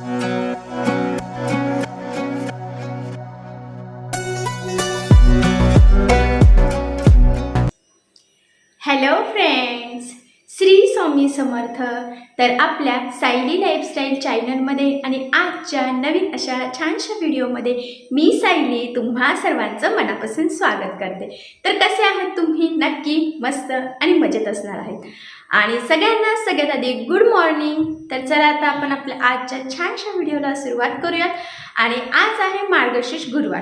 Hello friends, Shri Swami Samarth. तर आपल्या Sayali lifestyle चॅनलमध्ये आणि आजच्या नवीन अशा छानशा व्हिडिओमध्ये मी सायली तुम्हा सर्वांचं मनापासून स्वागत करते. तर कसे आहात तुम्ही? नक्की मस्त आणि मजेत असणार आहेत. आणि सगळ्यात आधी गुड मॉर्निंग. तर चला आता आपण आपल्या आजच्या छानशा व्हिडिओला सुरुवात करूयात. आणि आज आहे मार्गशीर्ष गुरुवार.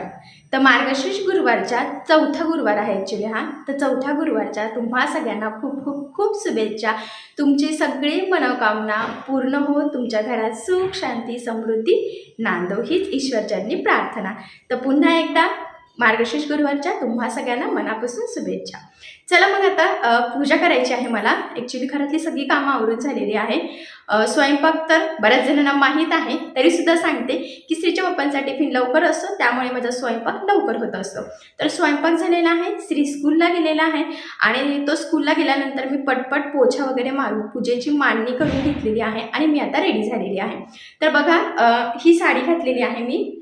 तर मार्गशीर्ष गुरुवारचा चौथा गुरुवार आहे ॲक्च्युली हा. तर चौथ्या गुरुवारच्या तुम्हा सगळ्यांना खूप खूप खूप शुभेच्छा. तुमची सगळी मनोकामना पूर्ण हो, तुमच्या घरात सुख शांती समृद्धी नांदो हीच ईश्वरचरणी प्रार्थना. तर पुन्हा एकदा मार्गशीर्ष गुरुवारच्या तुम्हा सगळ्यांना मनापासून शुभेच्छा. चला मग आता पूजा करायची आहे मला. ॲक्च्युली घरातली सगळी कामं आवरून झालेली आहे. स्वयंपाक तर बऱ्याच जणांना माहीत आहे, तरीसुद्धा सांगते की श्रीच्या पप्पांचा टिफिन लवकर असतो, त्यामुळे माझा स्वयंपाक लवकर होत असतो. तर स्वयंपाक झालेला आहे, श्री स्कूलला गेलेला आहे आणि तो स्कूलला गेल्यानंतर मी पटपट पोछा वगैरे मारून पूजेची मांडणी करून घेतलेली आहे आणि मी आता रेडी झालेली आहे. तर बघा, ही साडी घातलेली आहे मी.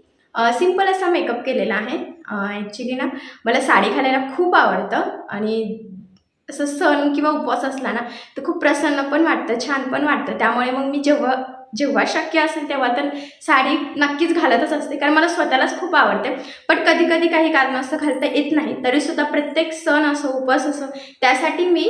सिंपल असा मेकअप केलेला आहे. ॲक्च्युली ना मला साडी घालायला खूप आवडतं आणि असं सण किंवा उपवास असला ना तर खूप प्रसन्न पण वाटतं, छान पण वाटतं. त्यामुळे मग मी जेव्हा शक्य असेल तेव्हा तर साडी नक्कीच घालतच असते, कारण मला स्वतःलाच खूप आवडते. पण कधी कधी काही कारणास्तव घालता येत नाही, तरीसुद्धा प्रत्येक सण असो उपवास असो त्यासाठी मी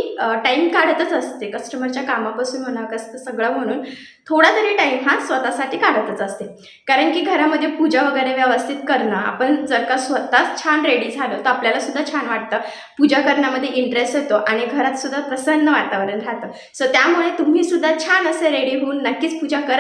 टाईम काढतच असते. कस्टमरच्या कामापासून म्हणा कसं सगळं म्हणून थोडा तरी टाईम हा स्वतःसाठी काढतच असते. कारण की घरामध्ये पूजा वगैरे व्यवस्थित करणं, आपण जर का स्वतःच छान रेडी झालो तर आपल्याला सुद्धा छान वाटतं, पूजा करण्यामध्ये इंटरेस्ट येतो आणि घरात सुद्धा प्रसन्न वातावरण राहतं. सो त्यामुळे तुम्ही सुद्धा छान असे रेडी होऊन नक्कीच पूजा करत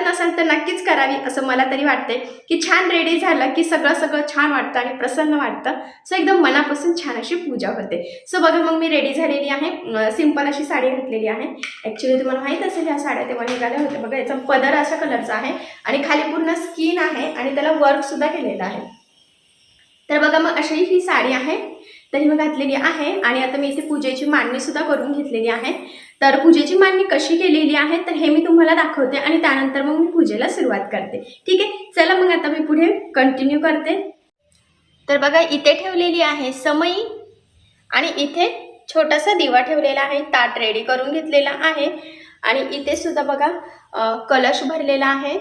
नसाल तर नक्कीच करावी असं मला तरी वाटते. की छान रेडी झालं की सगळं छान वाटतं आणि प्रसन्न वाटतं. सो एकदम मनापासून छान अशी पूजा होते. सो बघा मग मी रेडी झालेली आहे. सिंपल अशी साडी घातलेली आहे. ॲक्च्युली तुम्हाला माहीत असेल ह्या साड्या तेव्हा निघाल्या होत्या. बघा याचा पदर अशा कलरचा आहे आणि खाली पूर्ण स्किन आहे आणि त्याला वर्क सुद्धा केलेलं आहे. तर बघा मग अशी ही साडी आहे, तर ही मी घातलेली आहे. आणि आता मी इथे पूजेची मांडणी सुद्धा करून घेतलेली आहे. तर पूजेची मांडणी कशी केलेली आहे तर हे मी तुम्हाला दाखवते आणि त्यानंतर मग मी पूजेला सुरुवात करते. ठीक आहे, चला मग आता मी पुढे कंटिन्यू करते. तर बघा इथे ठेवलेली आहे समई आणि इथे छोटासा दिवा ठेवलेला आहे, ताट रेडी करून घेतलेला आहे. आणि इथे सुद्धा बघा कलश भरलेला आहे.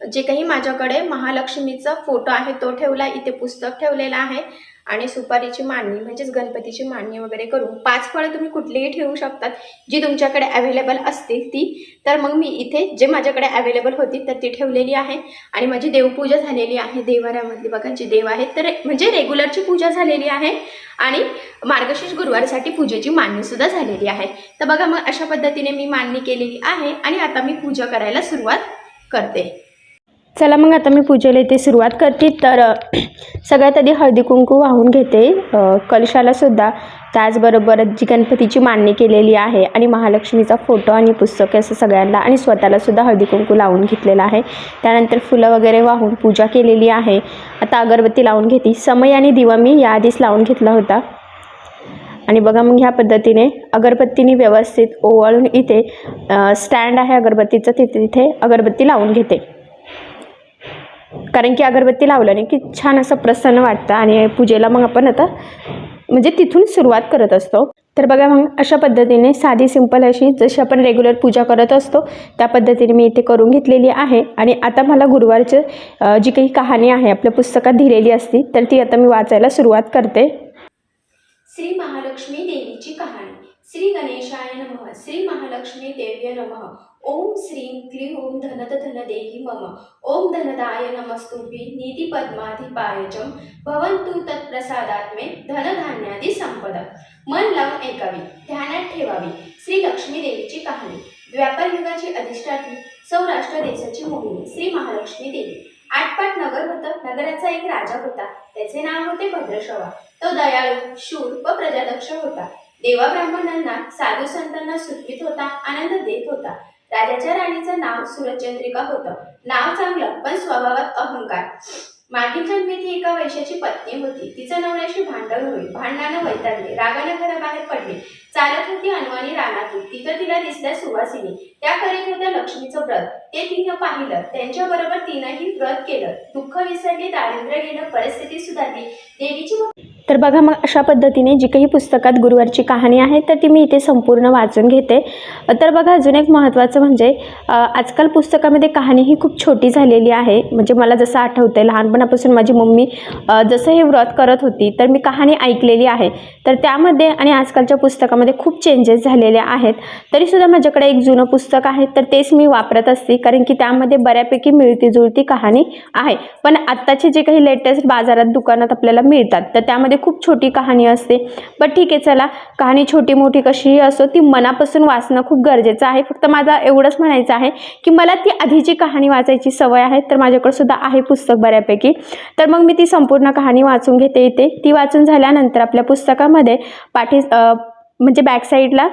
जे काही माझ्याकडे महालक्ष्मीचा फोटो आहे तो ठेवला, इथे पुस्तक ठेवलेलं आहे आणि सुपारीची मांडणी म्हणजेच गणपतीची मांडणी वगैरे करून 5 फळं तुम्ही कुठलीही ठेवू शकतात जी तुमच्याकडे अवेलेबल असतील ती. तर मग मी इथे जे माझ्याकडे अवेलेबल होती तर ती ठेवलेली आहे. आणि माझी देवपूजा झालेली आहे. देवाऱ्यामधली बघा जे देव आहेत तर म्हणजे रेग्युलरची पूजा झालेली आहे आणि मार्गशीर्ष गुरुवारसाठी पूजेची मांडणी सुद्धा झालेली आहे. तर बघा मग अशा पद्धतीने मी मांडणी केलेली आहे आणि आता मी पूजा करायला सुरुवात करते. चला मग आता मी पूजेला इथे सुरुवात करते. तर सगळ्यात आधी हळदी कुंकू वाहून घेते कलशाला सुद्धा. त्याचबरोबर जी गणपतीची मांडणी केलेली आहे आणि महालक्ष्मीचा फोटो आणि पुस्तके असं सगळ्यांना आणि स्वतःला सुद्धा हळदी कुंकू लावून घेतलेला आहे. त्यानंतर फुलं वगैरे वाहून पूजा केलेली आहे. आता अगरबत्ती लावून घेते. समय आणि दिवा मी याआधीच लावून घेतला होता. आणि बघा मग ह्या पद्धतीने अगरबत्तीने व्यवस्थित ओवाळून इथे स्टँड आहे अगरबत्तीचं तिथे अगरबत्ती लावून घेते. कारण की अगरबत्ती लावल्याने की छान असं प्रसन्न वाटतं आणि पूजेला मग आपण आता म्हणजे तिथून सुरुवात करत असतो. तर बघा मग अशा पद्धतीने साधी सिंपल अशी जशी आपण रेग्युलर पूजा करत असतो त्या पद्धतीने मी इथे करून घेतलेली आहे. आणि आता मला गुरुवारचं जी काही कहाणी आहे आपल्या पुस्तकात दिलेली असती तर ती आता मी वाचायला सुरुवात करते. श्री महालक्ष्मी देवीची कहाणी. श्री गणेशाय नमः. श्री महालक्ष्मी देव्य नमः. ओम श्रीं क्लीं ओम धनद धन देहि मम. ओम धनदाय नमस्तुभ्ये निधि पद्माधिपायजम भवन्तु तत्प्रसादात्मे धनधान्यादि संपदा. मन लावून ऐकावी, ध्यानात ठेवावी. श्री लक्ष्मी देवीची कहाणी. द्वापर युगाची अधिष्ठात्री, सौराष्ट्र देशाची मोहिनी श्री महालक्ष्मी देवी. आटपाट नगर होतं. नगराचा एक राजा होता. त्याचे नाव होते भद्रश्रवा. तो दयाळू, शूर व प्रजादक्ष होता. देवा ब्राह्मणांना साधू संतांना सुखवीत होता, आनंद देत होता. राजाच्या राणीचं नाव सुरचंद्रिका होतं. नाव चांगलं पण स्वभावात अहंकार. मागील जन्मी ती एका वैश्याची पत्नी होती. तिचं नवऱ्याशी भांडण होईल. भांडणानं वैतागले, रागानं घराबाहेर पडले. चालत होती अनवाणी रानातून. तिथं तिला दिसल्या सुवासिनी. त्या करीत होत्या लक्ष्मीचं व्रत. ते तिनं पाहिलं. त्यांच्याबरोबर तिनंही व्रत केलं. दुःख विसरले, दारिद्र्य गेलं, परिस्थिती सुधारली. देवीची तर बघा मग अशा पद्धतीने जी काही पुस्तकात गुरुवारची कहाणी आहे तर ती मी इथे संपूर्ण वाचून घेते. तर बघा अजून एक महत्त्वाचं म्हणजे आजकाल पुस्तकामध्ये कहाणी ही खूप छोटी झालेली आहे. म्हणजे मला जसं आठवतं आहे लहानपणापासून माझी मम्मी जसं हे व्रत करत होती तर मी कहाणी ऐकलेली आहे. तर त्यामध्ये आणि आजकालच्या पुस्तकामध्ये खूप चेंजेस झालेले आहेत. तरीसुद्धा माझ्याकडे एक जुनं पुस्तक आहे तर तेच मी वापरत असते, कारण की त्यामध्ये बऱ्यापैकी मिळती जुळती कहाणी आहे. पण आत्ताचे जे काही लेटेस्ट बाजारात दुकानात आपल्याला मिळतात तर त्यामध्ये खूप छोटी कहाणी असते. पण ठीक आहे, चला कहाणी छोटी मोठी कशीही असो ती मनापासून वाचणं खूप गरजेचं आहे. फक्त माझा एवढंच म्हणायचं आहे की मला ती आधीची कहाणी वाचायची सवय आहे, तर माझ्याकडे सुद्धा आहे पुस्तक बऱ्यापैकी. तर मग मी ती संपूर्ण कहाणी वाचून घेते इथे. ती वाचून झाल्यानंतर आपल्या पुस्तकामध्ये म्हणजे बॅक साईडला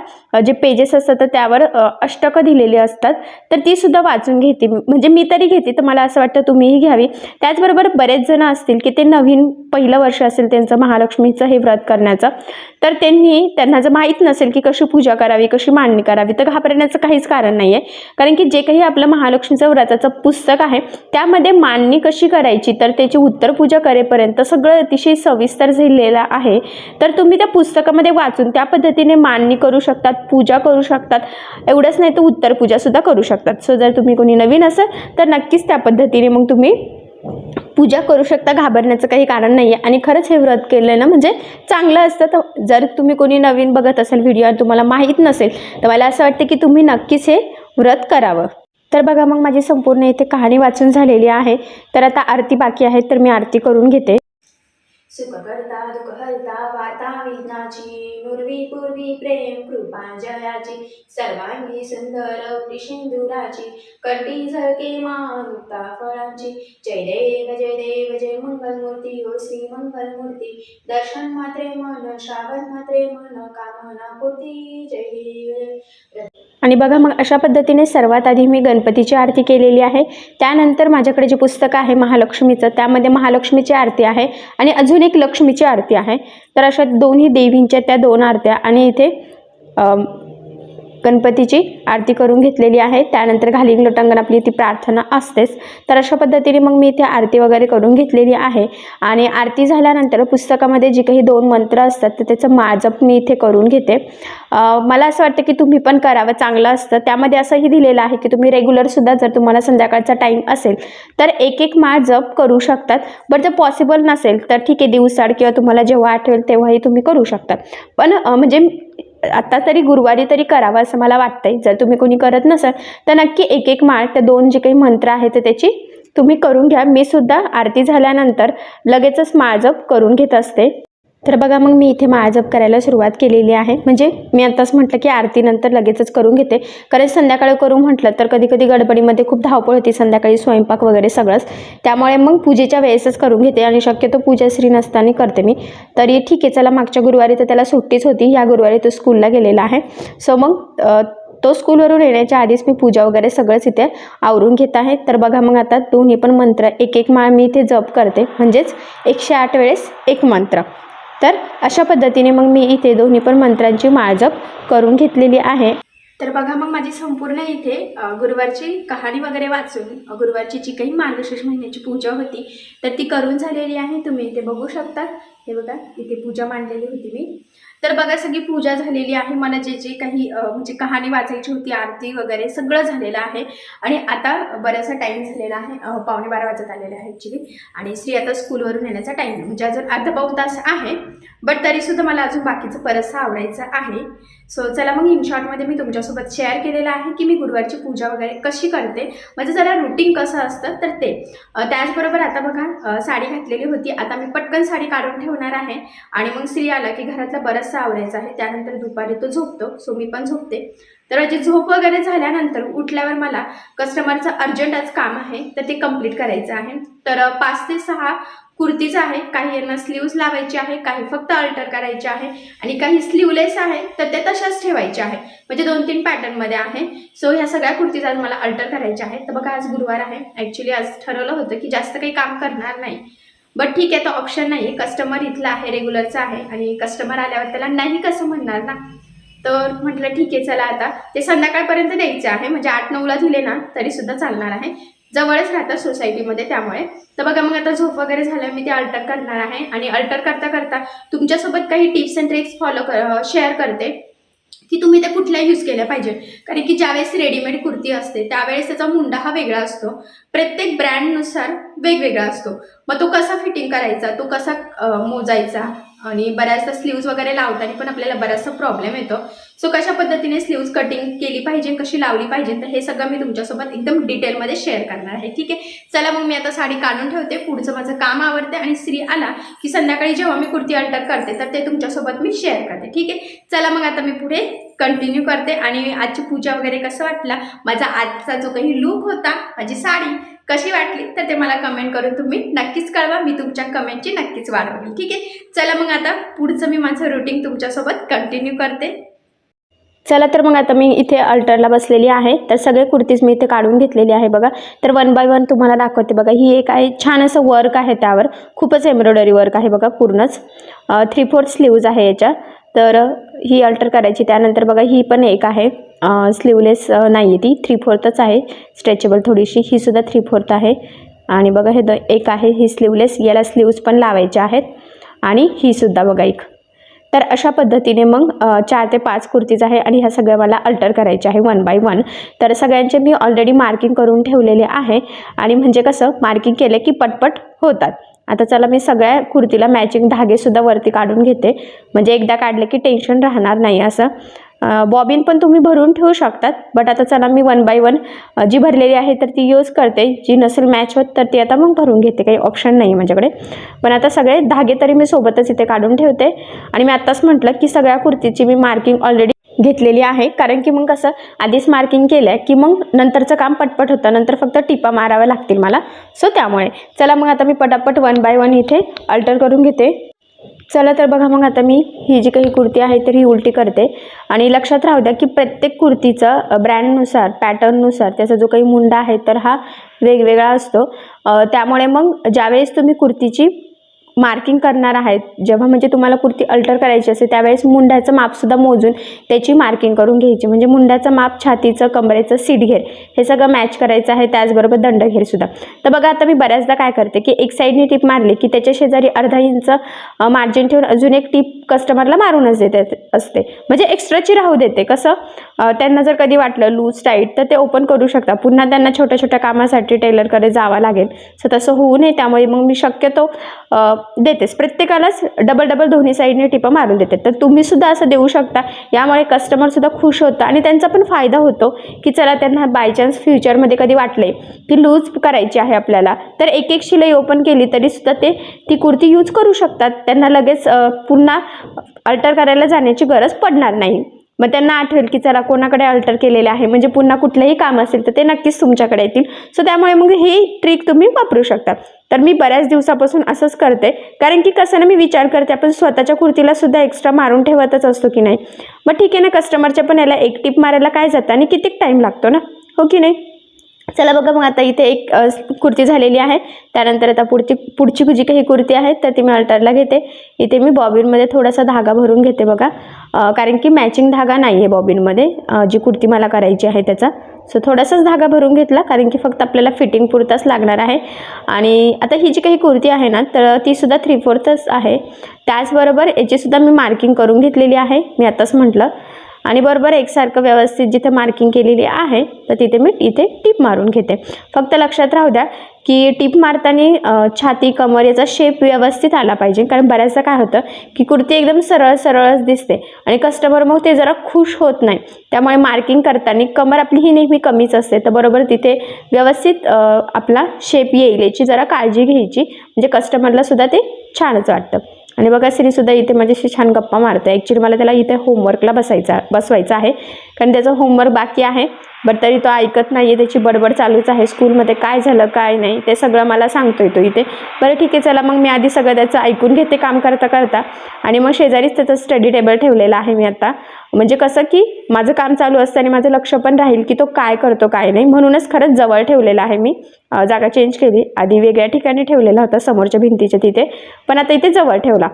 जे पेजेस असतात तर त्यावर अष्टकं दिलेली असतात तर ती सुद्धा वाचून घेते. म्हणजे मी तरी घेते, तर मला असं वाटतं तुम्हीही घ्यावी. त्याचबरोबर बरेच जण असतील की ते नवीन पहिलं वर्ष असेल त्यांचं महालक्ष्मीचं हे व्रत करण्याचं, तर त्यांना जर माहीत नसेल की कशी पूजा करावी, कशी मांडणी करावी, तर घाबरण्याचं काहीच कारण नाही आहे. कारण की जे काही आपलं महालक्ष्मीचं व्रताचं पुस्तक आहे त्यामध्ये मांडणी कशी करायची तर त्याची उत्तर पूजा करेपर्यंत सगळं अतिशय सविस्तर लिहिलेलं आहे. तर तुम्ही त्या पुस्तकामध्ये वाचून त्या पद्धतीने मांडणी करू शकतात, पूजा करू शकतात. एवढंच नाही तर उत्तर पूजासुद्धा करू शकतात. सो जर तुम्ही कोणी नवीन असाल तर नक्कीच त्या पद्धतीने मग तुम्ही पूजा करू शकता. घाबरण्याचं काही कारण नाही आहे. आणि खरंच हे व्रत केलं ना म्हणजे चांगलं असतं. तर जर तुम्ही कोणी नवीन बघत असाल व्हिडिओ आणि तुम्हाला माहीत नसेल तर मला असं वाटतं की तुम्ही नक्कीच हे व्रत करावं. तर बघा मग माझी संपूर्ण इथे कहाणी वाचून झालेली आहे. तर आता आरती बाकी आहे, तर मी आरती करून घेते. सुख करता दुःख हरता वार्ता विघ्नाची, नुरवी पूर्वी प्रेम कृपा जयाची, सर्वांगी सुंदर सिंदुराची, कंठी झळके मानुता फळांची. जय देव जय मंगलमूर्ती ओ श्री मंगलमूर्ती, दर्शन मात्रे मन श्रावण मात्रे मन कामना पूर्ती. जय देव. आणि बघा मग अशा पद्धतीने सर्वात आधी मी गणपतीची आरती केलेली आहे. त्यानंतर माझ्याकडे जे पुस्तक आहे महालक्ष्मीचं त्यामध्ये महालक्ष्मीची आरती आहे आणि अजून एक लक्ष्मीची आरती आहे. तर अशा दोन्ही देवींच्या त्या दोन आरत्या आणि इथे गणपतीची आरती करून घेतलेली आहे. त्यानंतर घालिंग लोटांगण आपली ती प्रार्थना असतेच. तर अशा पद्धतीने मग मी इथे आरती वगैरे करून घेतलेली आहे. आणि आरती झाल्यानंतर पुस्तकामध्ये जे काही 2 मंत्र असतात तर त्याचं माळजप मी इथे करून घेते. मला असं वाटतं की तुम्ही पण करावं, चांगलं असतं. त्यामध्ये असंही दिलेलं आहे की तुम्ही रेग्युलरसुद्धा जर तुम्हाला संध्याकाळचा टाईम असेल तर एक माळ जप करू शकतात. बट जर पॉसिबल नसेल तर ठीक आहे, दिवसाआड किंवा तुम्हाला जेव्हा आठवेल तेव्हाही तुम्ही करू शकता. पण म्हणजे आता तरी गुरुवारी तरी करावं असं मला वाटतंय. जर तुम्ही कोणी करत नसाल तर नक्की एक माळ त्या 2 जे काही मंत्र आहेत तर त्याची तुम्ही करून घ्या. मी सुद्धा आरती झाल्यानंतर लगेचच माळजप करून घेत असते. तर बघा मग मी इथे माळजप करायला सुरुवात केलेली आहे. म्हणजे मी आताच म्हटलं की आरतीनंतर लगेचच करून घेते, कारण संध्याकाळी करू म्हटलं तर कधी कधी गडबडीमध्ये खूप धावपळ होती, संध्याकाळी स्वयंपाक वगैरे सगळंच. त्यामुळे मग पूजेच्या वेळेसच करून घेते आणि शक्यतो पूजा श्री नसताना करते मी. तरी ठीक आहे, चला मागच्या गुरुवारी तर त्याला सुट्टीच होती, ह्या गुरुवारी तो स्कूलला गेलेला आहे. सो मग तो स्कूलवरून येण्याच्या आधीच मी पूजा वगैरे सगळंच इथे आवरून घेत आहे. तर बघा मग आता दोन्ही पण मंत्र एक माळ मी इथे जप करते, म्हणजेच 108 वेळेस एक मंत्र. तर अशा पद्धतीने मग मी इथे दोन्ही पण मंत्रांची माळजप करून घेतलेली आहे. तर बघा मग माझी संपूर्ण इथे गुरुवारची कहाणी वगैरे वाचून गुरुवारची जी काही मार्गशीर्ष महिन्याची पूजा होती तर ती करून झालेली आहे. तुम्ही इथे बघू शकता, हे बघा इथे पूजा मांडलेली होती मी. तर बघा सगळी पूजा झालेली आहे. मला जे जे काही म्हणजे कहाणी वाचायची होती, आरती वगैरे सगळं झालेलं आहे. आणि आता बराचसा टाईम झालेला आहे, 11:15 वाजत आलेले आहे ॲक्च्युली. आणि श्री आता स्कूलवरून येण्याचा टाईम म्हणजे अजून अर्धा पाऊण तास आहे. बट तरीसुद्धा मला अजून बाकीचं बरंचसं आवडायचं आहे. सो चला मग इन शॉर्टमध्ये मी तुमच्यासोबत शेअर केलेलं आहे की मी गुरुवारची पूजा वगैरे कशी करते, म्हणजे जरा रुटीन कसं असतं तर ते. त्याचबरोबर आता बघा साडी घातलेली होती, आता मी पटकन साडी काढून ठेवणार आहे. आणि मग श्री आला की घरातलं बरंच बरंचसं आवरायचं आहे, त्यानंतर दुपारी तो झोपतो, सो मी पण झोपते. तर माझी झोप वगैरे झाल्यानंतर उठल्यावर मला कस्टमरचं अर्जंट आज काम आहे, तर ते कंप्लीट करायचं आहे. तर 5 ते 6 कुर्तीज आहे, काही यांना स्लीव्ज लावायची आहे, काही फक्त अल्टर करायचे आहे आणि काही स्लीवलेस आहे तर ते तशाच ठेवायचे आहे, म्हणजे 2-3 पॅटर्नमध्ये आहे. सो ह्या सगळ्या कुर्तीज आज मला अल्टर करायच्या आहेत. तर बघा आज गुरुवार आहे, ॲक्च्युली आज ठरवलं होतं की जास्त काही काम करणार नाही, बट ठीक आहे, तो ऑप्शन नाही आहे. कस्टमर इथला आहे, रेग्युलरचा आहे आणि कस्टमर आल्यावर त्याला नाही कसं म्हणणार ना. तर म्हटलं ठीक आहे, चला आता ते संध्याकाळपर्यंत द्यायचं आहे, म्हणजे 8-9ला दिले ना तरीसुद्धा चालणार आहे, जवळच राहतात सोसायटीमध्ये त्यामुळे. तर बघा मग आता झोप वगैरे झालं, मी ते अल्टर करणार आहे आणि अल्टर करता करता तुमच्यासोबत काही टिप्स अँड ट्रिक्स शेअर करते की तुम्ही त्या कुठल्या यूज केल्या पाहिजे. कारण की ज्यावेळेस रेडीमेड कुर्ती असते त्यावेळेस त्याचा मुंडा हा वेगळा असतो, प्रत्येक ब्रँडनुसार वेगवेगळा असतो. मग तो कसा फिटिंग करायचा, तो कसा मोजायचा, आणि बऱ्याचदा स्लीव्ज वगैरे लावताना पण आपल्याला बराचसा प्रॉब्लेम येतो. सो कशा पद्धतीने स्लीव्ज कटिंग केली पाहिजे, कशी लावली पाहिजे, तर हे सगळं मी तुमच्यासोबत एकदम डिटेलमध्ये शेअर करणार आहे. ठीक आहे, चला मग मी आता साडी काढून ठेवते, पुढचं माझं काम आवडते आणि श्री आला की संध्याकाळी जेव्हा मी कुर्ती अल्टर करते तर ते तुमच्यासोबत मी शेअर करते. ठीक आहे, चला मग आता मी पुढे कंटिन्यू करते. आणि आजची पूजा वगैरे कसं वाटला, माझा आजचा जो काही लुक होता, माझी साडी कशी वाटली, तर ते मला कमेंट करून तुम्ही नक्कीच कळवा, मी तुमच्या कमेंटची नक्कीच वाट बघेल. ठीक आहे, चला मग आता पुढचं मी माझं रुटीन तुमच्यासोबत कंटिन्यू करते. चला तर मग आता मी इथे अल्टरला बसलेली आहे. तर सगळे कुर्तीज मी इथे काढून घेतलेली आहे बघा. तर 1 बाय 1 तुम्हाला दाखवते बघा. ही एक आहे, छान असं वर्क आहे, त्यावर खूपच एम्ब्रॉयडरी वर्क आहे बघा, पूर्णच 3/4 स्लीव्ज आहे याच्या. तर ही अल्टर करायची. त्यानंतर बघा ही पण एक आहे, स्लीवलेस नाही आहे, ती 3/4च आहे, स्ट्रेचेबल थोडीशी, ही सुद्धा 3/4 आहे. आणि बघा हे एक आहे, ही स्लीवलेस, याला स्लीव्ज पण लावायचे आहेत. आणि ही सुद्धा बघा एक. तर अशा पद्धतीने मग 4 ते 5 कुर्तीज आहे आणि ह्या सगळ्या मला अल्टर करायच्या आहे 1 बाय 1. तर सगळ्यांचे मी ऑलरेडी मार्किंग करून ठेवलेले आहे आणि म्हणजे कसं मार्किंग केलं की पटपट होतात. आता चला मी सगळ्या कुर्तीला मॅचिंग धागेसुद्धा वरती काढून घेते, म्हणजे एकदा काढले की टेन्शन राहणार नाही असं. बॉबिन पण तुम्ही भरून ठेवू शकतात, बट आता चला मी 1 बाय 1 जी भरलेली आहे तर ती यूज करते. जी नसेल मॅच होत तर ती आता मग भरून घेते, काही ऑप्शन नाही माझ्याकडे. पण आता सगळे धागे तरी मी सोबतच इथे काढून ठेवते. आणि मी आत्ताच म्हटलं की सगळ्या कुर्तीची मी मार्किंग ऑलरेडी घेतलेली आहे, कारण की मग कसं आधीच मार्किंग केलं की मग नंतरचं काम पटपट होतं, नंतर फक्त टिपा माराव्या लागतील मला. सो त्यामुळे चला मग आता मी पटापट 1 बाय 1 इथे अल्टर करून घेते. चला तर बघा मग आता मी ही जी काही कुर्ती आहे तर ही उलटी करते. आणि लक्षात राहू द्या की प्रत्येक कुर्तीचं ब्रँडनुसार, पॅटर्ननुसार त्याचा जो काही मुंडा आहे तर हा वेगवेगळा असतो. त्यामुळे मग ज्यावेळेस तुम्ही कुर्तीची मार्किंग करणार आहेत, जेव्हा म्हणजे तुम्हाला कुर्ती अल्टर करायची असते त्यावेळेस मुंड्याचं मापसुद्धा मोजून त्याची मार्किंग करून घ्यायची. म्हणजे मुंड्याचं माप, छातीचं, कमरेचं, सीटघेर हे सगळं मॅच करायचं आहे, त्याचबरोबर दंडघेरसुद्धा. तर बघा आता मी बऱ्याचदा काय करते की एक साईडने टिप मारली की त्याच्या शेजारी अर्धा इंच मार्जिन ठेवून अजून एक टिप कस्टमरला मारूनच देते असते, म्हणजे एक्स्ट्राची राहू देते. कसं त्यांना जर कधी वाटलं लूज टाईट तर ते ओपन करू शकता, पुन्हा त्यांना छोट्या छोट्या कामासाठी टेलरकडे जावं लागेल. सो तसं होऊ नये त्यामुळे मग मी शक्यतो देतेच, प्रत्येकालाच डबल दोन्ही साईडने टिपा मारून देते. तर तुम्ही सुद्धा असं देऊ शकता, यामुळे कस्टमर सुद्धा खुश होतं आणि त्यांचा पण फायदा होतो की चला त्यांना बाय चान्स फ्युचरमध्ये कधी वाटले की लूज करायची आहे आपल्याला तर एक शिलाई ओपन केली तरी सुद्धा ते ती कुर्ती यूज करू शकतात. त्यांना लगेच पुन्हा अल्टर करायला जाण्याची गरज पडणार नाही. मग त्यांना आठवेल की चला कोणाकडे अल्टर केलेले आहे, म्हणजे पुन्हा कुठलंही काम असेल तर ते नक्कीच तुमच्याकडे येतील. सो त्यामुळे मग ही ट्रिक तुम्ही वापरू शकता. तर मी बऱ्याच दिवसापासून असंच करते, कारण की कसं ना मी विचार करते आपण स्वतःच्या कुर्तीला सुद्धा एक्स्ट्रा मारून ठेवतच असतो की नाही. मग ठीक आहे ना, कस्टमरच्या पण याला एक टिप मारायला काय जातं आणि किती टाईम लागतो ना, हो की नाही. चला बघा मग आता इथे एक कुर्ती झालेली आहे. त्यानंतर आता पुढची जी काही कुर्ती आहे तर ती मी अल्टरला घेते. इथे मी बॉबिनमध्ये थोडासा धागा भरून घेते बघा, कारण की मॅचिंग धागा नाही आहे बॉबिनमध्ये, जी कुर्ती मला करायची आहे त्याचा. सो थोडासाच धागा भरून घेतला, कारण की फक्त आपल्याला फिटिंग पुरताच लागणार आहे. आणि आता ही जी काही कुर्ती आहे ना तर ती सुद्धा 3/4च आहे. त्याचबरोबर याचीसुद्धा मी मार्किंग करून घेतलेली आहे, मी आताच म्हटलं. आणि बरोबर एकसारखं व्यवस्थित जिथे मार्किंग केलेली आहे तर तिथे मी इथे टिप मारून घेते. फक्त लक्षात राहू द्या की टिप मारताना छाती, कमर याचा शेप व्यवस्थित आला पाहिजे, कारण बऱ्याचदा काय होतं की कुर्ती एकदम सरळच दिसते आणि कस्टमर मग ते जरा खुश होत नाही. त्यामुळे मार्किंग करताना कमर आपली ही नेहमी कमीच असते, तर बरोबर तिथे व्यवस्थित आपला शेप येईल याची जरा काळजी घ्यायची, म्हणजे कस्टमरला सुद्धा ते छानच वाटतं. आणि बघा श्रीसुद्धा इथे माझ्याशी छान गप्पा मारते. ॲक्च्युली मला त्याला इथे होमवर्कला बसवायचं आहे, कारण त्याचं होमवर्क बाकी आहे. बट तरी तो ऐकत नाही आहे, त्याची बडबड चालूच आहे. स्कूलमध्ये काय झालं काय नाही ते सगळं मला सांगतोय तो इथे. बरं ठीक आहे, चला मग मी आधी सगळं त्याचं ऐकून घेते काम करता करता. आणि मग शेजारीच त्याचं स्टडी टेबल ठेवलेला आहे मी आता. म्हणजे कसं की माझं काम चालू असताना माझं लक्ष पण राहील की तो काय करतो काय नाही, म्हणूनच खरंच जवळ ठेवलेला आहे मी. जागा चेंज केली, आधी वेगळ्या ठिकाणी ठेवलेला होता समोरच्या भिंतीच्या तिथे, पण आता इथे जवळ ठेवला.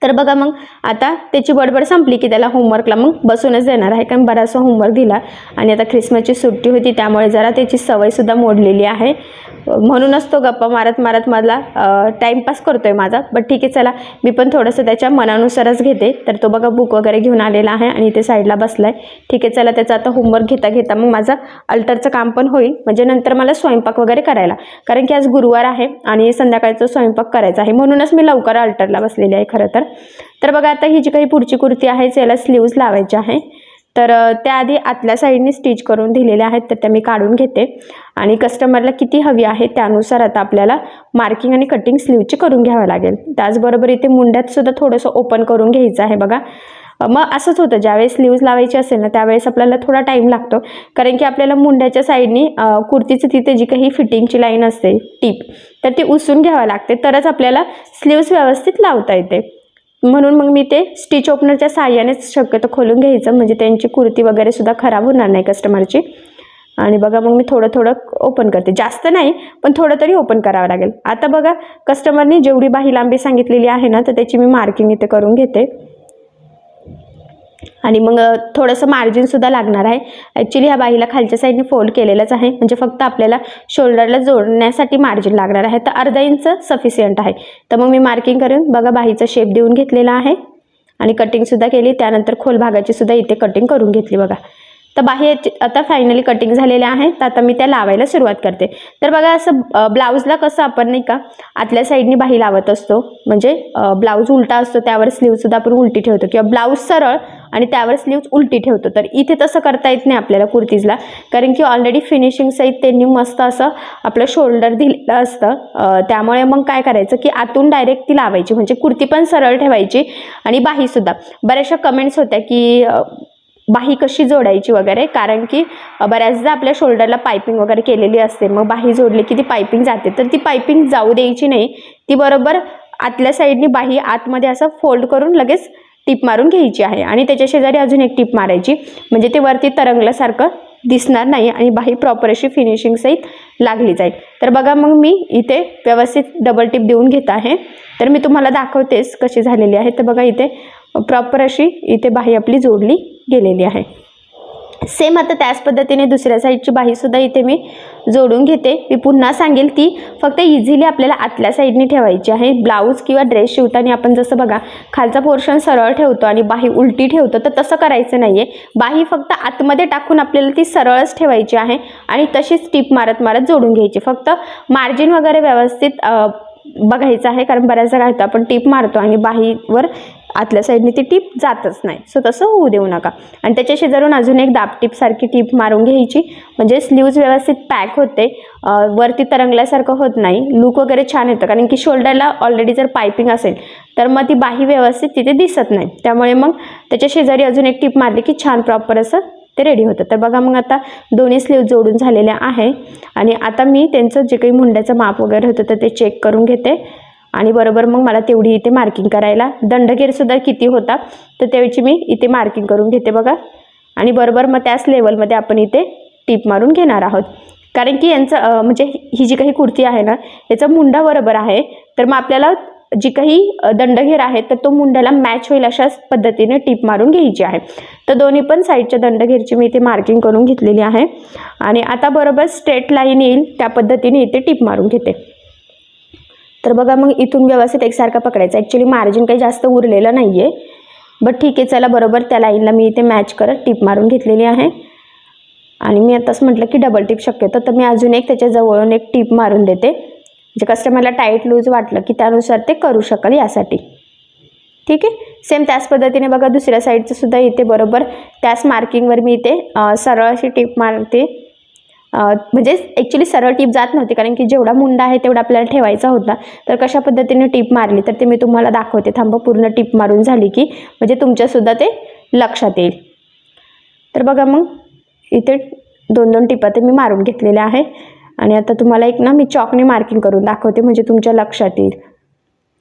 तर बघा मग आता त्याची बडबड संपली की त्याला होमवर्कला मग बसूनच देणार आहे, कारण बराचसा होमवर्क दिला. आणि आता ख्रिसमसची सुट्टी होती त्यामुळे जरा त्याची सवयसुद्धा मोडलेली आहे, म्हणूनच तो गप्पा मारत मारत मला टाईमपास करतोय माझा. बट ठीक आहे, चला मी पण थोडंसं त्याच्या मनानुसारच घेते. तर तो बघा बुक वगैरे घेऊन आलेला आहे आणि इथे साईडला बसलाय. ठीक आहे, चला त्याचा आता होमवर्क घेता घेता मग माझं अल्टरचं काम पण होईल, म्हणजे नंतर मला स्वयंपाक वगैरे करायला, कारण की आज गुरुवार आहे आणि संध्याकाळचा स्वयंपाक करायचा आहे, म्हणूनच मी लवकर अल्टरला बसलेली आहे खरं तर. तर बघा आता ही जी काही पुढची कुर्ती आहे याला स्लीव्ज लावायची आहे. तर त्याआधी आतल्या साईडने स्टिच करून दिलेल्या आहेत, तर त्या मी काढून घेते. आणि कस्टमरला किती हवी आहे त्यानुसार आता आपल्याला मार्किंग आणि कटिंग स्लीवची करून घ्यावं लागेल. त्याचबरोबर इथे मुंड्यात सुद्धा थोडंसं ओपन करून घ्यायचं आहे बघा. मग असंच होतं, ज्यावेळेस स्लीव्ज लावायची असेल ना त्यावेळेस आपल्याला थोडा टाईम लागतो, कारण की आपल्याला मुंड्याच्या साईडनी कुर्तीचं तिथे जी काही फिटिंगची लाईन असते टीप, तर ती उसून घ्यावं लागते, तरच आपल्याला स्लीव्ज व्यवस्थित लावता येते. म्हणून मग मी ते स्टिच ओपनरच्या साहाय्यानेच शक्यतो खोलून घ्यायचं, म्हणजे त्यांची कुर्ती वगैरे सुद्धा खराब होणार नाही कस्टमरची. आणि बघा मग मी थोडं थोडं ओपन करते, जास्त नाही पण थोडं तरी ओपन करावं लागेल. आता बघा कस्टमरने जेवढी बाही लांबी सांगितलेली आहे ना, तर त्याची मी मार्किंग इथे करून घेते. आणि मग थोडंसं मार्जिनसुद्धा लागणार आहे. ॲक्च्युली ह्या बाहीला खालच्या साईडने फोल्ड केलेलंच आहे, म्हणजे फक्त आपल्याला शोल्डरला जोडण्यासाठी मार्जिन लागणार आहे, तर अर्धा इंच सफिशियंट आहे. तर मग मी मार्किंग करून बघा बाहीचा शेप देऊन घेतलेला आहे आणि कटिंगसुद्धा केली. त्यानंतर खोल भागाची सुद्धा इथे कटिंग करून घेतली बघा. तर बाही आता फायनली कटिंग झालेल्या आहेत, तर आता मी त्या लावायला सुरुवात करते. तर बघा असं ब्लाऊजला कसं आपण नाही का आतल्या साईडनी बाही लावत असतो, म्हणजे ब्लाऊज उलटा असतो त्यावर स्लीवसुद्धा आपण उलटी ठेवतो, किंवा ब्लाऊज सरळ आणि त्यावर स्लीव्ज उलटी ठेवतो. तर इथे तसं करता येत नाही आपल्याला कुर्तीजला, कारण की ऑलरेडी फिनिशिंग सहित त्यांनी मस्त असं आपलं शोल्डर दिलेलं असतं. त्यामुळे मग काय करायचं की आतून डायरेक्ट ती लावायची, म्हणजे कुर्ती पण सरळ ठेवायची आणि बाहीसुद्धा. बऱ्याचशा कमेंट्स होत्या की बाही कशी जोडायची वगैरे, कारण की बऱ्याचदा आपल्या शोल्डरला पायपिंग वगैरे केलेली असते, मग बाही जोडली की ती पायपिंग जाते, तर ती पायपिंग जाऊ द्यायची नाही. ती बरोबर आतल्या साईडनी बाही आतमध्ये असं फोल्ड करून लगेच टिप मारून घ्यायची आहे, आणि त्याच्या शेजारी अजून एक टिप मारायची, म्हणजे ते वरती तरंगल्यासारखं दिसणार नाही आणि बाही प्रॉपर अशी फिनिशिंग सहित लागली जाईल. तर बघा मग मी इथे व्यवस्थित डबल टिप देऊन घेत आहे. तर मी तुम्हाला दाखवतेच कशी झालेली आहे. तर बघा इथे प्रॉपर अशी इथे बाही आपली जोडली गेलेली आहे. सेम आता त्याच पद्धतीने दुसऱ्या साईडची बाहीसुद्धा इथे मी जोडून घेते. मी पुन्हा सांगेल, ती फक्त इझिली आपल्याला आतल्या साईडने ठेवायची आहे. ब्लाऊज किंवा ड्रेस शिवताना आपण जसं बघा खालचा पोर्शन सरळ ठेवतो आणि बाही उलटी ठेवतो, तर तसं करायचं नाही आहे. बाही फक्त आतमध्ये टाकून आपल्याला ती सरळच ठेवायची आहे आणि तशीच टिप मारत मारत जोडून घ्यायची. फक्त मार्जिन वगैरे व्यवस्थित बघायचं आहे, कारण बऱ्याचदा काय होतं आपण टिप मारतो आणि बाहीवर आतल्या साईडने ती टीप जातच नाही, सो तसं होऊ देऊ नका. आणि त्याच्या शेजारून अजून एक दाब टीपसारखी टीप मारून घ्यायची, म्हणजे स्लीव्ज व्यवस्थित पॅक होते, वरती तरंगल्यासारखं होत नाही, लुक वगैरे छान येतं. कारण की शोल्डरला ऑलरेडी जर पायपिंग असेल तर मग ती बाही व्यवस्थित तिथे दिसत नाही, त्यामुळे मग त्याच्या शेजारी अजून एक टीप मारली की छान प्रॉपर असं ते रेडी होतं. तर बघा मग आता दोन्ही स्लीव जोडून झालेल्या आहे आणि आता मी त्यांचं जे काही मुंड्याचं माप वगैरे होतं तर ते चेक करून घेते आणि बरोबर मग मला तेवढी इथे मार्किंग करायला, दंडगेरसुद्धा किती होता तर त्यावेळी मी इथे मार्किंग करून घेते बघा. आणि बरोबर मग त्याच लेवलमध्ये आपण इथे टीप मारून घेणार आहोत, कारण की यांचं म्हणजे ही जी काही कुर्ती आहे ना याचा मुंडा बरोबर आहे, तर मग आपल्याला जी काही दंडघेर आहे तर तो मुंड्याला मॅच होईल अशाच पद्धतीने टीप मारून घ्यायची आहे. तर दोन्ही पण साईडच्या दंडघेरची मी इथे मार्किंग करून घेतलेली आहे आणि आता बरोबर स्ट्रेट लाईन येईल त्या पद्धतीने इथे टीप मारून घेते. तर बघा मग इथून व्यवस्थित एकसारखा पकडायचा. ॲक्च्युली मार्जिन काही जास्त उरलेलं नाही आहे, बट ठीक आहे, चला बरोबर त्या लाईनला मी इथे मॅच करत टीप मारून घेतलेली आहे. आणि मी आताच म्हटलं की डबल टिप शक्यतो, तर मी अजून एक त्याच्या जवळून एक टीप मारून देते, म्हणजे कस्टमरला टाईट लूज वाटलं की त्यानुसार ते करू शकेल यासाठी. ठीक आहे, सेम त्याच पद्धतीने बघा दुसऱ्या साईडचं सुद्धा इथे बरोबर त्याच मार्किंगवर मी इथे सरळ अशी टीप मारते म्हणजे ॲक्च्युली सरळ टीप जात नव्हती, कारण की जेवढा मुंडा आहे तेवढा आपल्याला ठेवायचा होता. तर कशा पद्धतीने टीप मारली तर ते मी तुम्हाला दाखवते. थांबा, पूर्ण टीप मारून झाली की म्हणजे तुमच्यासुद्धा ते लक्षात येईल. तर बघा, मग इथे 2-2 टिपा ते मी मारून घेतलेल्या आहे. आणि आता तुम्हाला एक ना मी चॉकने मार्किंग करून दाखवते, म्हणजे तुमच्या लक्षात येईल.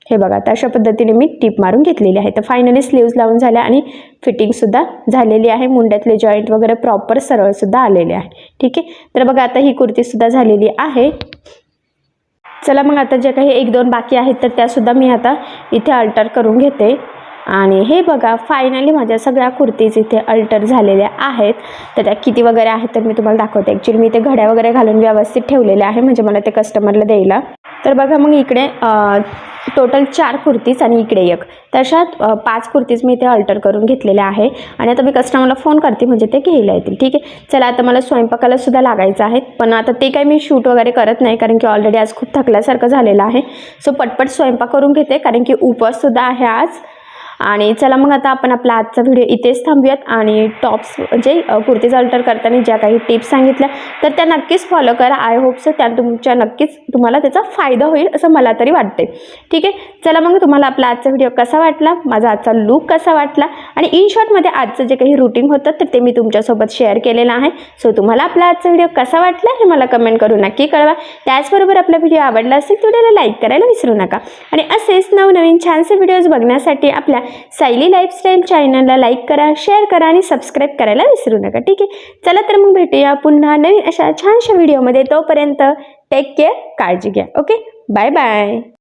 हे बघा, तर अशा पद्धतीने मी टीप मारून घेतलेली आहे. तर फायनली स्लीव्ज लावून झाल्या आणि फिटिंगसुद्धा झालेली आहे. मुंड्यातले जॉईंट वगैरे प्रॉपर सरळसुद्धा आलेले आहे. ठीक आहे. तर बघा, आता ही कुर्तीसुद्धा झालेली आहे. चला मग आता जे काही 1-2 बाकी आहेत तर त्यासुद्धा मी आता इथे अल्टर करून घेते. आणि हे बघा, फायनली माझ्या सगळ्या कुर्तीज इथे अल्टर झालेल्या आहेत. तर त्या किती वगैरे आहेत तर मी तुम्हाला दाखवते. ॲक्च्युली मी ते घड्या वगैरे घालून व्यवस्थित ठेवलेले आहे, म्हणजे मला ते कस्टमरला द्यायला. तर बघा, मग इकडे टोटल 4 कुर्तीज आणि इकडे 1, तशात 5 कुर्तीज मी इथे अल्टर करून घेतलेल्या आहे. आणि आता मी कस्टमरला फोन करते, म्हणजे ते घ्यायला येतील. ठीक आहे. चला, आता मला स्वयंपाकाला सुद्धा लागायचं आहे, पण आता ते काही मी शूट वगैरे करत नाही, कारण की ऑलरेडी आज खूप थकल्यासारखं झालेलं आहे. सो पटपट स्वयंपाक करून घेते, कारण की उपवाससुद्धा आहे आज. आणि चला मग आता आपण आपला आजचा व्हिडिओ इथेच थांबूयात. आणि टॉप्स म्हणजे कुर्तीज अल्टर करताना ज्या काही टिप्स सांगितल्या तर त्या नक्कीच फॉलो करा. आय होप सो त्या नक्कीच तुम्हाला त्याचा फायदा होईल असं मला तरी वाटते. ठीक आहे. चला मग, तुम्हाला आपला आजचा व्हिडिओ कसा वाटला, माझा आजचा लूक कसा वाटला, आणि इन शॉर्टमध्ये आजचं जे काही रुटीन होतं तर ते मी तुमच्यासोबत शेअर केलेलं आहे. सो तुम्हाला आपला आजचा व्हिडिओ कसा वाटला हे मला कमेंट करून नक्की कळवा. त्याचबरोबर आपला व्हिडिओ आवडला असेल तर व्हिडिओला लाईक करायला विसरू नका. आणि असेच नवनवीन छानसे व्हिडिओज बघण्यासाठी आपल्या सायली लाईफस्टाईल चॅनलला लाईक करा, शेअर करा आणि सबस्क्राईब करायला विसरू नका. ठीक आहे. चला तर मग भेटूया पुन्हा नवीन अशा छानशा व्हिडिओमध्ये. तोपर्यंत टेक केअर, काळजी घ्या. Okay, bye bye.